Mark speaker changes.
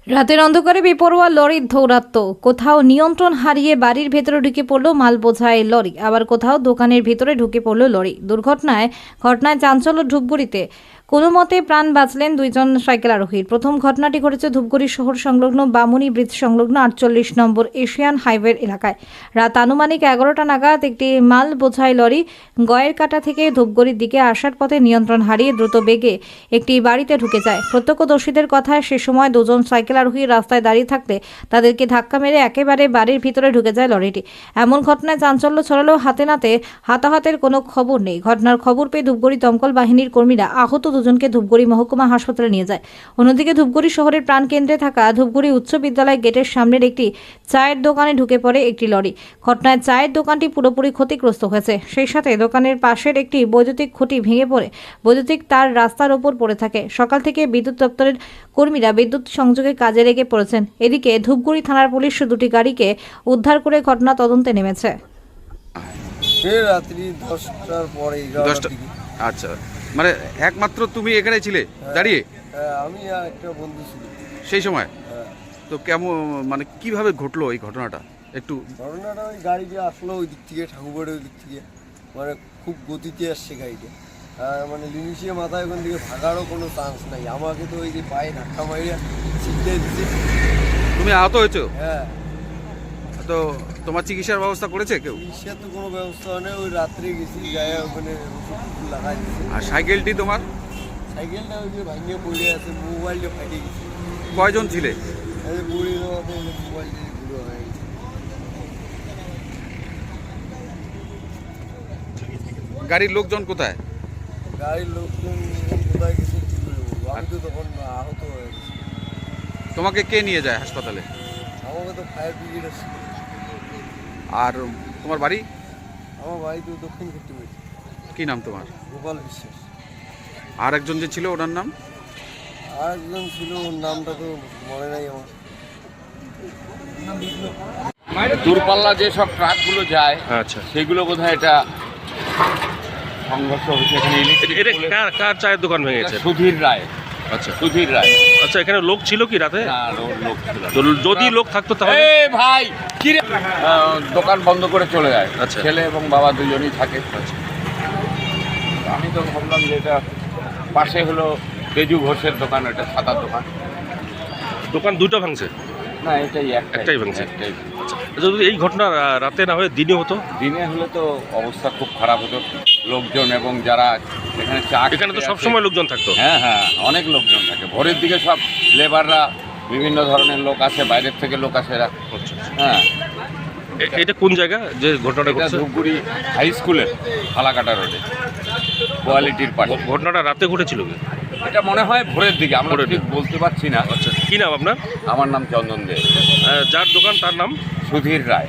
Speaker 1: রাতের অন্ধকারে বেপরোয়া লরির দৌরাত্ম্য, কোথাও নিয়ন্ত্রণ হারিয়ে বাড়ির ভেতরে ঢুকে পড়ল মাল বোঝাই লরি, আবার কোথাও দোকানের ভেতরে ঢুকে পড়ল লরি। ঘটনায় চাঞ্চল্য ধূপগুড়িতে। কোনো মতে প্রাণ বাঁচলেন দুইজন সাইকেল আরোহীর। প্রথম ঘটনাটি ঘটেছে ধূপগুড়ি শহর সংলগ্ন বামুনি ব্রিজ সংলগ্ন 48 নম্বর এশিয়ান হাইওয়ে এলাকায়। রাত আনুমানিক 11টা নাগাদ একটি মাল বোঝাই লরি গয়েরকাটা থেকে ধূপগুড়ির দিকে আসার পথে নিয়ন্ত্রণ হারিয়ে দ্রুত বেগে একটি বাড়িতে ঢুকে যায়। প্রত্যক্ষদর্শীদের কথায় সে সময় দুজন সাইকেল আরোহী রাস্তায় দাঁড়িয়ে থাকতে তাদেরকে ধাক্কা মেরে একেবারে বাড়ির ভিতরে ঢুকে যায় লরিটি। এমন ঘটনায় চাঞ্চল্য ছড়ালেও হাতে নাতে হাতাহাতের কোনো খবর নেই। ঘটনার খবর পেয়ে ধূপগুড়ি দমকল বাহিনীর কর্মীরা আহত দুজনকে ধূপগুড়ি মহকুমা হাসপাতালে নিয়ে যায়। অন্যদিকে ধূপগুড়ি শহরের প্রাণকেন্দ্রে থাকা ধূপগুড়ি উচ্চ বিদ্যালয় গেটের সামনের একটি চায়ের দোকানে ঢুকে পড়ে একটি লরি। ঘটনায় চায়ের দোকানটি পুরোপুরি ক্ষতিগ্রস্ত হয়েছে। সেই সাথে দোকানের পাশের একটি বৈদ্যুতিক খুঁটি ভেঙে পড়ে বৈদ্যুতিক তার রাস্তার ওপর পড়ে থাকে। সকাল থেকে বিদ্যুৎ দপ্তরের কর্মীরা বিদ্যুৎ সংযোগের কাজে লেগে পড়েছেন। এদিকে ধূপগুড়ি থানার পুলিশ দুটি গাড়িকে উদ্ধার করে ঘটনা তদন্তে নেমেছে।
Speaker 2: রাত্রি 10টার পরে 11টার দিকে।
Speaker 3: আচ্ছা, মানে একমাত্র তুমি এখানে ছিলে দাঁড়িয়ে?
Speaker 2: আমি আর একটা বন্ধু ছিল
Speaker 3: সেই সময়।
Speaker 2: হ্যাঁ।
Speaker 3: তো কেমন, মানে কিভাবে ঘটলো এই ঘটনাটা একটু?
Speaker 2: ঘটনাটা ওই গাড়িটা আসলো ওই দিক থেকে, ঠাকুরবাড়ির ওই দিক থেকে, মানে খুব গতিতে আসছে গাড়িটা। মানে লিমিশিয়ে মাথায় ওখান থেকে ভাগারও কোনো চান্স নাই। আমাকে তো ওই যে পায়ে ধাক্কা মারিয়া ছিটতে দিচ্ছে।
Speaker 3: তুমি আহত হয়েছো?
Speaker 2: হ্যাঁ।
Speaker 3: তো তোমার চিকিৎসার ব্যবস্থা করেছে কেউ?
Speaker 2: চিকিৎসার তো কোনো ব্যবস্থা নেই। ওই রাত্রে গেছি, যায় ওখানে ওষুধ লাগাই দিচ্ছে।
Speaker 3: আর সাইকেলটি তোমার?
Speaker 2: সাইকেলটা ওই যে ভাঙিয়ে পড়ে আছে, মোবাইলটা ফাটে গেছে।
Speaker 3: কয়জন ছিলে?
Speaker 2: এই বুড়ি দেওয়াতে মোবাইলটা পুরো হয়ে গেছে।
Speaker 3: গাড়ির লোকজন কোথায়?
Speaker 2: গাড়ির লোকজন কোথায় গেছে কি করে বলবো? আমি তো তখন আহত হয়ে গেছি।
Speaker 3: তোমাকে কে নিয়ে যায় হাসপাতালে?
Speaker 2: আমাকে তো ফায়ার ব্রিগেড আসছে।
Speaker 3: আর তোমার বাড়ি?
Speaker 2: আমার বাড়ি তো দক্ষিণ ক্ষেত্রে।
Speaker 3: কি নাম তোমার?
Speaker 2: গোপাল বিশ্বাস।
Speaker 3: আর একজন যে ছিল ওনার নাম?
Speaker 2: আর একজন ছিল, ওর নামটা তো মনে নাই আমার।
Speaker 4: দূরপাল্লা যেসব ট্রাকগুলো যায়,
Speaker 5: আচ্ছা,
Speaker 4: সেগুলো বোধহয় এটা সংঘর্ষ হয়েছে এখানে।
Speaker 5: এটা কার চায়ের দোকান ভেঙেছে?
Speaker 4: সুধীর রায়।
Speaker 5: আচ্ছা
Speaker 4: সুধীর রায়।
Speaker 5: আচ্ছা, এখানে লোক ছিল কি রাতে?
Speaker 4: না, লোক ছিল না।
Speaker 5: তো যদি লোক থাকতো তাহলে?
Speaker 4: এ ভাই কি রে? দোকান বন্ধ করে চলে যায়।
Speaker 5: আচ্ছা।
Speaker 4: ছেলে এবং বাবা দুজনেই থাকে।
Speaker 5: আচ্ছা।
Speaker 4: আমি তো ভাবলাম যে এটা পাশে হলো তেজু ঘোষের দোকান, এটা ছাতার দোকান।
Speaker 5: দোকান দুটো ভাঙছে?
Speaker 4: না, এটাই
Speaker 5: একটাই ভাঙছে।
Speaker 4: একটাই।
Speaker 5: আচ্ছা, যদি এই ঘটনা রাতে না হয়ে দিনে হতো?
Speaker 4: দিনে হলে তো অবস্থা খুব খারাপ হতো। লোকজন এবং যারা এখানে চা
Speaker 5: এখানে তো
Speaker 4: খেতে
Speaker 5: সবসময়
Speaker 4: আসে-
Speaker 5: লোকজন থাকতো।
Speaker 4: হ্যাঁ হ্যাঁ, অনেক লোকজন থাকে। ভোরের দিকে সব লেবাররা, বিভিন্ন ধরনের লোক আসে, বাইরের থেকে লোক আসে এরা।
Speaker 5: আচ্ছা।
Speaker 4: হ্যাঁ।
Speaker 5: এটা কোন জায়গা যে ঘটনাটা
Speaker 4: এটা
Speaker 5: ঘটছে?
Speaker 4: ধূপগুড়ি হাই স্কুলের ফালাকাটা রোডে, কোয়ালিটির পাশে।
Speaker 5: ঘটনাটা রাতে ঘটেছিল কি?
Speaker 4: এটা মনে হয় ভোরের দিকে, আমরা
Speaker 5: ভোরের
Speaker 4: ঠিক
Speaker 5: দিকে।
Speaker 4: বলতে পারছি না।
Speaker 5: আচ্ছা, কি নাম আপনার?
Speaker 4: আমার নাম চন্দন দে।
Speaker 5: যার দোকান তার নাম?
Speaker 4: সুধীর রায়।